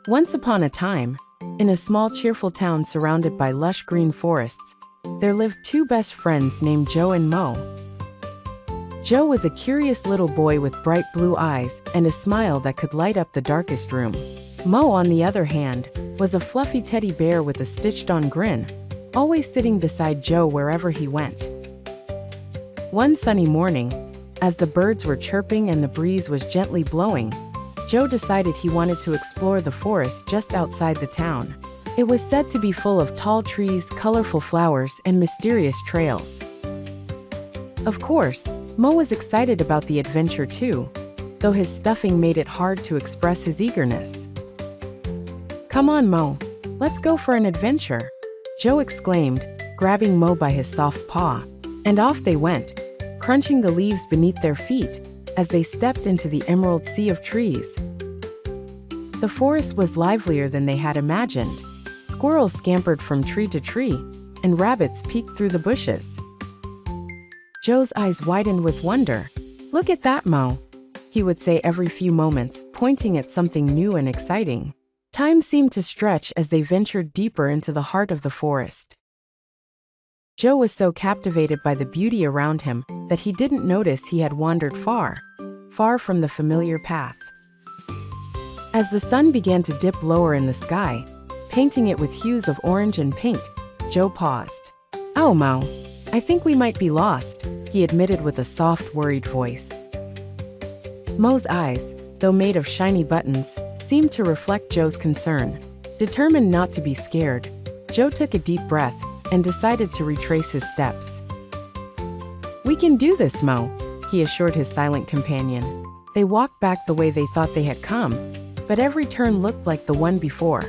Once upon a time, in a small cheerful town surrounded by lush green forests, there lived two best friends named Joe and Mo. Joe was a curious little boy with bright blue eyes and a smile that could light up the darkest room. Mo, on the other hand, was a fluffy teddy bear with a stitched-on grin, always sitting beside Joe wherever he went. One sunny morning, as the birds were chirping and the breeze was gently blowing, Joe decided he wanted to explore the forest just outside the town. It was said to be full of tall trees, colorful flowers, and mysterious trails. Of course, Mo was excited about the adventure too, though his stuffing made it hard to express his eagerness. "Come on, Mo, let's go for an adventure," Joe exclaimed, grabbing Mo by his soft paw. And off they went, crunching the leaves beneath their feet as they stepped into the emerald sea of trees. The forest was livelier than they had imagined. Squirrels scampered from tree to tree, and rabbits peeked through the bushes. Joe's eyes widened with wonder. "Look at that, Mo," he would say every few moments, pointing at something new and exciting. Time seemed to stretch as they ventured deeper into the heart of the forest. Joe was so captivated by the beauty around him that he didn't notice he had wandered far, far from the familiar path. As the sun began to dip lower in the sky, painting it with hues of orange and pink, Joe paused. "Oh, Mo, I think we might be lost," he admitted with a soft, worried voice. Mo's eyes, though made of shiny buttons, seemed to reflect Joe's concern. Determined not to be scared, Joe took a deep breath and decided to retrace his steps. "We can do this, Mo," he assured his silent companion. They walked back the way they thought they had come, but every turn looked like the one before.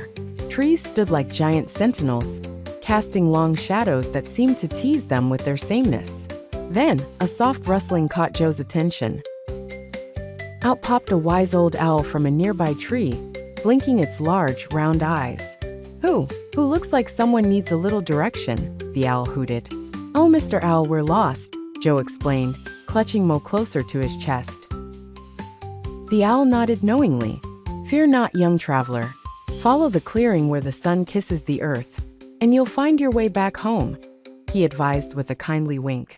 Trees stood like giant sentinels, casting long shadows that seemed to tease them with their sameness. Then, a soft rustling caught Joe's attention. Out popped a wise old owl from a nearby tree, blinking its large, round eyes. Who looks like someone needs a little direction," the owl hooted. "Oh, Mr. Owl, we're lost," Joe explained, clutching Mo closer to his chest. The owl nodded knowingly. "Fear not, young traveler. Follow the clearing where the sun kisses the earth, and you'll find your way back home," he advised with a kindly wink.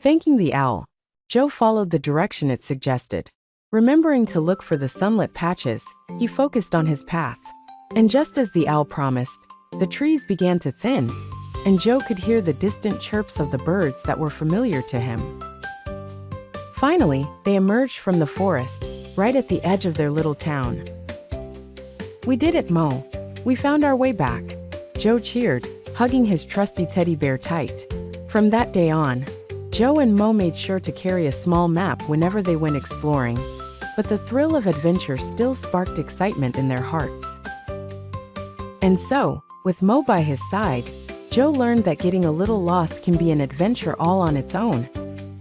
Thanking the owl, Joe followed the direction it suggested. Remembering to look for the sunlit patches, he focused on his path. And just as the owl promised, the trees began to thin, and Joe could hear the distant chirps of the birds that were familiar to him. Finally, they emerged from the forest, right at the edge of their little town. "We did it, Mo. We found our way back," Joe cheered, hugging his trusty teddy bear tight. From that day on, Joe and Mo made sure to carry a small map whenever they went exploring, but the thrill of adventure still sparked excitement in their hearts. And so, with Mo by his side, Joe learned that getting a little lost can be an adventure all on its own,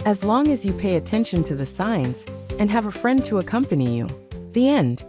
as long as you pay attention to the signs and have a friend to accompany you. The end.